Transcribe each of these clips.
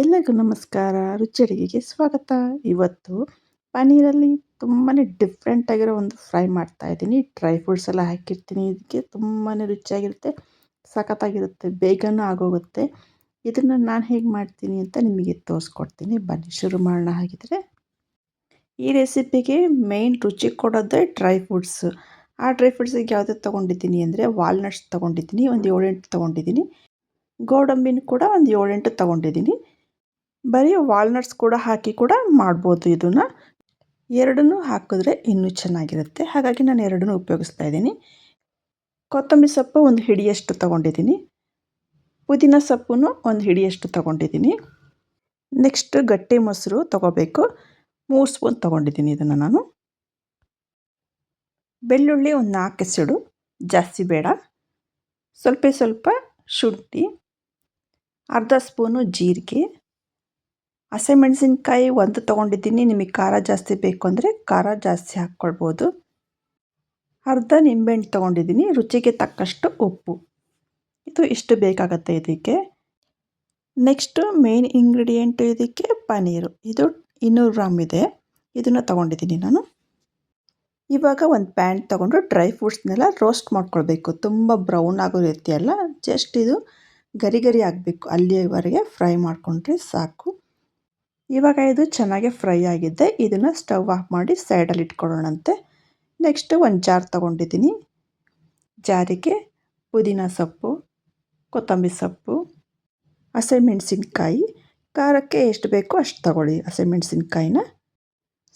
ಎಲ್ಲರಿಗೂ ನಮಸ್ಕಾರ. ರುಚಿ ಅಡುಗೆಗೆ ಸ್ವಾಗತ. ಇವತ್ತು ಪನ್ನೀರಲ್ಲಿ ತುಂಬಾ ಡಿಫ್ರೆಂಟ್ ಆಗಿರೋ ಒಂದು ಫ್ರೈ ಮಾಡ್ತಾ ಇದ್ದೀನಿ. ಡ್ರೈ ಫ್ರೂಟ್ಸ್ ಎಲ್ಲ ಹಾಕಿರ್ತೀನಿ. ಇದಕ್ಕೆ ತುಂಬಾ ರುಚಿಯಾಗಿರುತ್ತೆ, ಸಖತ್ತಾಗಿರುತ್ತೆ, ಬೇಗನೂ ಆಗೋಗುತ್ತೆ. ಇದನ್ನು ನಾನು ಹೇಗೆ ಮಾಡ್ತೀನಿ ಅಂತ ನಿಮಗೆ ತೋರಿಸ್ಕೊಡ್ತೀನಿ. ಬನ್ನಿ ಶುರು ಮಾಡೋಣ. ಹಾಗಿದ್ರೆ ಈ ರೆಸಿಪಿಗೆ ಮೇಯ್ನ್ ರುಚಿ ಕೊಡೋದೇ ಡ್ರೈ ಫ್ರೂಟ್ಸ್. ಆ ಡ್ರೈ ಫ್ರೂಟ್ಸಿಗೆ ಯಾವುದೇ ತೊಗೊಂಡಿದ್ದೀನಿ ಅಂದರೆ ವಾಲ್ನಟ್ಸ್ ತೊಗೊಂಡಿದ್ದೀನಿ, ಒಂದು 7-8 ತೊಗೊಂಡಿದ್ದೀನಿ. ಗೋಡಂಬಿನ ಕೂಡ ಒಂದು 7-8 ತೊಗೊಂಡಿದ್ದೀನಿ. ಬರೀ ವಾಲ್ನಟ್ಸ್ ಕೂಡ ಹಾಕಿ ಕೂಡ ಮಾಡ್ಬೋದು. ಇದನ್ನು ಎರಡನ್ನೂ ಹಾಕಿದ್ರೆ ಇನ್ನೂ ಚೆನ್ನಾಗಿರುತ್ತೆ. ಹಾಗಾಗಿ ನಾನು ಎರಡನ್ನೂ ಉಪಯೋಗಿಸ್ತಾ ಇದ್ದೀನಿ. ಕೊತ್ತಂಬರಿ ಸೊಪ್ಪು ಒಂದು ಹಿಡಿಯಷ್ಟು ತೊಗೊಂಡಿದ್ದೀನಿ. ಪುದೀನ ಸೊಪ್ಪು ಒಂದು ಹಿಡಿಯಷ್ಟು ತೊಗೊಂಡಿದ್ದೀನಿ. ನೆಕ್ಸ್ಟ್ ಗಟ್ಟಿ ಮೊಸರು ತೊಗೋಬೇಕು. 3 ಸ್ಪೂನ್ ತೊಗೊಂಡಿದ್ದೀನಿ ಇದನ್ನು ನಾನು. ಬೆಳ್ಳುಳ್ಳಿ ಒಂದು 4 ಎಸಳು, ಜಾಸ್ತಿ ಬೇಡ. ಸ್ವಲ್ಪ ಶುಂಠಿ, ಅರ್ಧ ಸ್ಪೂನು ಜೀರಿಗೆ, ಹಸಿಮೆಣಸಿನ್ಕಾಯಿ ಒಂದು ತೊಗೊಂಡಿದ್ದೀನಿ. ನಿಮಗೆ ಖಾರ ಜಾಸ್ತಿ ಬೇಕು ಅಂದರೆ ಖಾರ ಜಾಸ್ತಿ ಹಾಕ್ಕೊಳ್ಬೋದು. ಅರ್ಧ ನಿಂಬೆಹಣ್ಣು ತೊಗೊಂಡಿದ್ದೀನಿ. ರುಚಿಗೆ ತಕ್ಕಷ್ಟು ಉಪ್ಪು. ಇಷ್ಟು ಬೇಕಾಗುತ್ತೆ ಇದಕ್ಕೆ. ನೆಕ್ಸ್ಟು ಮೇನ್ ಇಂಗ್ರೀಡಿಯೆಂಟು ಇದಕ್ಕೆ ಪನ್ನೀರು. ಇದು 200 ಗ್ರಾಮ್ ಇದೆ. ಇದನ್ನು ತೊಗೊಂಡಿದ್ದೀನಿ ನಾನು. ಇವಾಗ ಒಂದು ಪ್ಯಾನ್ ತೊಗೊಂಡು ಡ್ರೈ ಫ್ರೂಟ್ಸ್ನೆಲ್ಲ ರೋಸ್ಟ್ ಮಾಡ್ಕೊಳ್ಬೇಕು. ತುಂಬ ಬ್ರೌನ್ ಆಗೋ ರೀತಿ ಅಲ್ಲ, ಜಸ್ಟ್ ಇದು ಗರಿ ಗರಿ ಆಗಬೇಕು, ಅಲ್ಲಿಯವರೆಗೆ ಫ್ರೈ ಮಾಡಿಕೊಂಡ್ರೆ ಸಾಕು. ಇವಾಗ ಇದು ಚೆನ್ನಾಗಿ ಫ್ರೈ ಆಗಿದೆ. ಇದನ್ನು ಸ್ಟವ್ ಆಫ್ ಮಾಡಿ ಸೈಡಲ್ಲಿ ಇಟ್ಕೊಳ್ಳೋಣಂತೆ. ನೆಕ್ಸ್ಟು ಒಂದು ಜಾರ್ ತೊಗೊಂಡಿದ್ದೀನಿ. ಜಾರಿಗೆ ಪುದೀನ ಸೊಪ್ಪು, ಕೊತ್ತಂಬರಿ ಸೊಪ್ಪು, ಹಸಿಮೆಣಸಿನ್ಕಾಯಿ, ಖಾರಕ್ಕೆ ಎಷ್ಟು ಬೇಕೋ ಅಷ್ಟು ತಗೊಳ್ಳಿ ಹಸಿಮೆಣಸಿನ್ಕಾಯಿನ.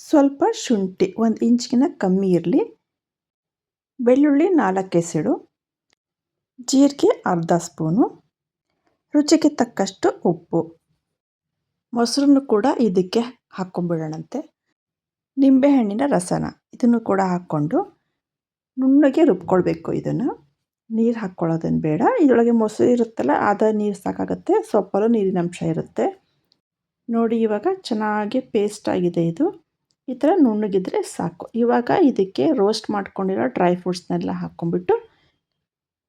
ಸ್ವಲ್ಪ ಶುಂಠಿ, 1 ಇಂಚ್ಗಿನ ಕಮ್ಮಿ ಇರಲಿ. ಬೆಳ್ಳುಳ್ಳಿ 4 ಎಸಳು, ಜೀರಿಗೆ ಅರ್ಧ ಸ್ಪೂನು, ರುಚಿಗೆ ತಕ್ಕಷ್ಟು ಉಪ್ಪು. ಮೊಸರನ್ನು ಕೂಡ ಇದಕ್ಕೆ ಹಾಕ್ಕೊಂಬಿಡೋಣಂತೆ. ನಿಂಬೆಹಣ್ಣಿನ ರಸನ ಇದನ್ನು ಕೂಡ ಹಾಕ್ಕೊಂಡು ನುಣ್ಣಗೆ ರುಬ್ಕೊಳ್ಬೇಕು. ಇದನ್ನು ನೀರು ಹಾಕ್ಕೊಳ್ಳೋದೇನು ಬೇಡ. ಇದರೊಳಗೆ ಮೊಸರು ಇರುತ್ತಲ್ಲ, ಅದ ನೀರು ಸಾಕಾಗುತ್ತೆ. ಸೊಪ್ಪಲ್ಲೂ ನೀರಿನ ಅಂಶ ಇರುತ್ತೆ ನೋಡಿ. ಇವಾಗ ಚೆನ್ನಾಗಿ ಪೇಸ್ಟ್ ಆಗಿದೆ. ಇದು ಈ ಥರ ನುಣ್ಣಗಿದ್ರೆ ಸಾಕು. ಇವಾಗ ಇದಕ್ಕೆ ರೋಸ್ಟ್ ಮಾಡ್ಕೊಂಡಿರೋ ಡ್ರೈ ಫ್ರೂಟ್ಸ್ನೆಲ್ಲ ಹಾಕ್ಕೊಂಬಿಟ್ಟು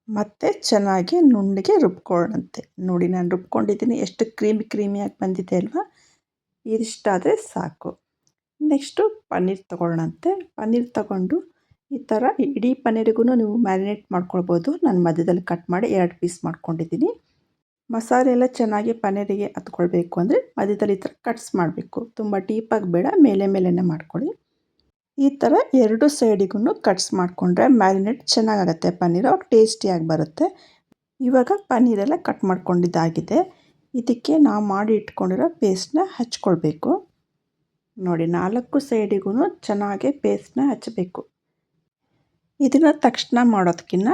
ಮತ್ತೆ ಚೆನ್ನಾಗಿ ನುಣ್ಣಗೆ ರುಬ್ಕೊಳ್ಳೋಣಂತೆ. ನೋಡಿ, ನಾನು ರುಬ್ಕೊಂಡಿದ್ದೀನಿ. ಎಷ್ಟು ಕ್ರೀಮಿಯಾಗಿ ಬಂದಿದೆ ಅಲ್ವಾ. ಇದಿಷ್ಟಾದರೆ ಸಾಕು. ನೆಕ್ಸ್ಟು ಪನ್ನೀರ್ ತೊಗೊಳ್ಳೋಣಂತೆ. ಪನ್ನೀರ್ ತೊಗೊಂಡು ಈ ಥರ ಇಡೀ ಪನ್ನೀರಿಗೂ ನೀವು ಮ್ಯಾರಿನೇಟ್ ಮಾಡ್ಕೊಳ್ಬೋದು. ನಾನು ಮಧ್ಯದಲ್ಲಿ ಕಟ್ ಮಾಡಿ 2 ಪೀಸ್ ಮಾಡ್ಕೊಂಡಿದ್ದೀನಿ. ಮಸಾಲೆ ಎಲ್ಲ ಚೆನ್ನಾಗಿ ಪನ್ನೀರಿಗೆ ಹತ್ಕೊಳ್ಬೇಕು ಅಂದರೆ ಮಧ್ಯದಲ್ಲಿ ಈ ಥರ ಕಟ್ಸ್ ಮಾಡಬೇಕು. ತುಂಬ ಡೀಪಾಗಿ ಬೇಡ, ಮೇಲೇ ಮಾಡ್ಕೊಳ್ಳಿ. ಈ ಥರ 2 ಸೈಡಿಗೂ ಕಟ್ಸ್ ಮಾಡಿಕೊಂಡ್ರೆ ಮ್ಯಾರಿನೇಟ್ ಚೆನ್ನಾಗಾಗುತ್ತೆ ಪನ್ನೀರು, ಅವಾಗ ಟೇಸ್ಟಿಯಾಗಿ ಬರುತ್ತೆ. ಇವಾಗ ಪನ್ನೀರೆಲ್ಲ ಕಟ್ ಮಾಡ್ಕೊಂಡಿದ್ದಾಗಿದೆ. ಇದಕ್ಕೆ ನಾವು ಮಾಡಿ ಇಟ್ಕೊಂಡಿರೋ ಪೇಸ್ಟನ್ನ ಹಚ್ಕೊಳ್ಬೇಕು. ನೋಡಿ, 4 ಸೈಡಿಗೂ ಚೆನ್ನಾಗಿ ಪೇಸ್ಟನ್ನ ಹಚ್ಚಬೇಕು. ಇದನ್ನು ತಕ್ಷಣ ಮಾಡೋದಕ್ಕಿಂತ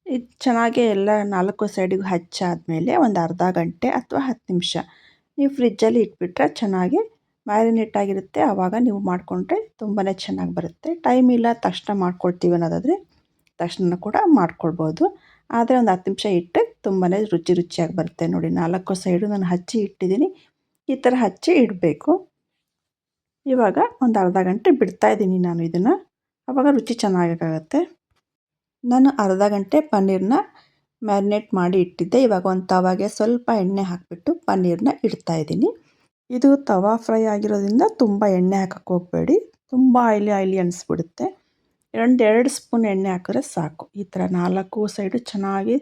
ಇದು ಚೆನ್ನಾಗಿ ಎಲ್ಲ 4 ಸೈಡಿಗೂ ಹಚ್ಚಾದಮೇಲೆ ಒಂದು ಅರ್ಧ ಗಂಟೆ ಅಥವಾ 10 ನಿಮಿಷ ನೀವು ಫ್ರಿಜ್ಜಲ್ಲಿ ಇಟ್ಬಿಟ್ರೆ ಚೆನ್ನಾಗಿ ಮ್ಯಾರಿನೇಟ್ ಆಗಿರುತ್ತೆ. ಆವಾಗ ನೀವು ಮಾಡಿಕೊಂಡ್ರೆ ತುಂಬಾ ಚೆನ್ನಾಗಿ ಬರುತ್ತೆ. ಟೈಮ್ ಇಲ್ಲ, ತಕ್ಷಣ ಮಾಡ್ಕೊಳ್ತೀವಿ ಅನ್ನೋದಾದರೆ ತಕ್ಷಣ ಕೂಡ ಮಾಡ್ಕೊಳ್ಬೋದು. ಆದರೆ ಒಂದು 10 ನಿಮಿಷ ಇಟ್ಟರೆ ತುಂಬಾ ರುಚಿಯಾಗಿ ಬರುತ್ತೆ. ನೋಡಿ, 4 ಸೈಡು ನಾನು ಹಚ್ಚಿ ಇಟ್ಟಿದ್ದೀನಿ. ಈ ಥರ ಹಚ್ಚಿ ಇಡಬೇಕು. ಇವಾಗ ಒಂದು ಅರ್ಧ ಗಂಟೆ ಬಿಡ್ತಾಯಿದ್ದೀನಿ ನಾನು ಇದನ್ನು, ಆವಾಗ ರುಚಿ ಚೆನ್ನಾಗಾಗುತ್ತೆ. ನಾನು ಅರ್ಧ ಗಂಟೆ ಪನ್ನೀರನ್ನ ಮ್ಯಾರಿನೇಟ್ ಮಾಡಿ ಇಟ್ಟಿದ್ದೆ. ಇವಾಗ ಒಂದು ತವಾಗೆ ಸ್ವಲ್ಪ ಎಣ್ಣೆ ಹಾಕಿಬಿಟ್ಟು ಪನ್ನೀರನ್ನ ಇಡ್ತಾಯಿದ್ದೀನಿ. ಇದು ತವಾ ಫ್ರೈ ಆಗಿರೋದ್ರಿಂದ ತುಂಬ ಎಣ್ಣೆ ಹಾಕಕ್ಕೆ ಹೋಗಬೇಡಿ, ತುಂಬ ಆಯ್ಲಿ ಅನಿಸ್ಬಿಡುತ್ತೆ. 2 ಸ್ಪೂನ್ ಎಣ್ಣೆ ಹಾಕಿದ್ರೆ ಸಾಕು. ಈ ಥರ 4 ಸೈಡು ಚೆನ್ನಾಗಿ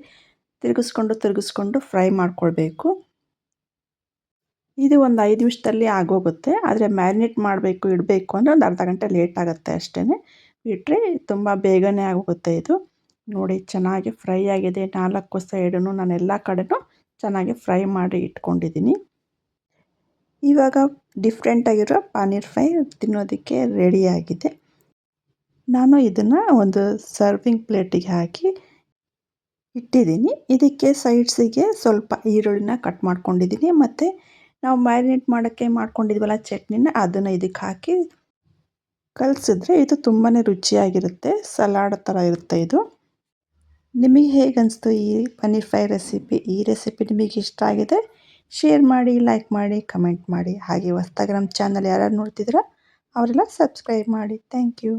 ತಿರುಗಿಸ್ಕೊಂಡು ಫ್ರೈ ಮಾಡ್ಕೊಳ್ಬೇಕು. ಇದು ಒಂದು 5 ನಿಮಿಷದಲ್ಲಿ ಆಗೋಗುತ್ತೆ. ಆದರೆ ಮ್ಯಾರಿನೇಟ್ ಮಾಡಬೇಕು, ಇಡಬೇಕು ಅಂದರೆ ಒಂದು ಅರ್ಧ ಗಂಟೆ ಲೇಟ್ ಆಗುತ್ತೆ ಅಷ್ಟೇ. ಇಟ್ಟರೆ ತುಂಬ ಬೇಗನೆ ಆಗೋಗುತ್ತೆ ಇದು. ನೋಡಿ, ಚೆನ್ನಾಗಿ ಫ್ರೈ ಆಗಿದೆ. 4 ಸೈಡೂ ನಾನು ಎಲ್ಲ ಕಡೆನೂ ಚೆನ್ನಾಗಿ ಫ್ರೈ ಮಾಡಿ ಇಟ್ಕೊಂಡಿದ್ದೀನಿ. ಇವಾಗ ಡಿಫ್ರೆಂಟಾಗಿರೋ ಪನ್ನೀರ್ ಫ್ರೈ ತಿನ್ನೋದಕ್ಕೆ ರೆಡಿಯಾಗಿದೆ. ನಾನು ಇದನ್ನು ಒಂದು ಸರ್ವಿಂಗ್ ಪ್ಲೇಟಿಗೆ ಹಾಕಿ ಇಟ್ಟಿದ್ದೀನಿ. ಇದಕ್ಕೆ ಸೈಡ್ಸಿಗೆ ಸ್ವಲ್ಪ ಈರುಳ್ಳಿನ ಕಟ್ ಮಾಡ್ಕೊಂಡಿದ್ದೀನಿ. ಮತ್ತು ನಾವು ಮ್ಯಾರಿನೇಟ್ ಮಾಡೋಕ್ಕೆ ಮಾಡ್ಕೊಂಡಿದ್ವಲ್ಲ ಚಟ್ನಿನ, ಅದನ್ನು ಇದಕ್ಕೆ ಹಾಕಿ ಕಲಸಿದ್ರೆ ಇದು ತುಂಬಾ ರುಚಿಯಾಗಿರುತ್ತೆ. ಸಲಾಡ್ ಥರ ಇರುತ್ತೆ ಇದು. ನಿಮಗೆ ಹೇಗೆ ಅನಿಸ್ತು ಈ ಪನ್ನೀರ್ ಫ್ರೈ ರೆಸಿಪಿ? ಈ ರೆಸಿಪಿ ನಿಮಗೆ ಇಷ್ಟ ಆಗಿದೆ ಶೇರ್ ಮಾಡಿ, ಲೈಕ್ ಮಾಡಿ, ಕಮೆಂಟ್ ಮಾಡಿ. ಹಾಗೆ ಹೊಸ್ದಾಗಿ ನಮ್ಮ ಚಾನಲ್ ಯಾರ್ಯಾರು ನೋಡ್ತಿದ್ದೀರಾ ಅವರೆಲ್ಲ ಸಬ್ಸ್ಕ್ರೈಬ್ ಮಾಡಿ. Thank you.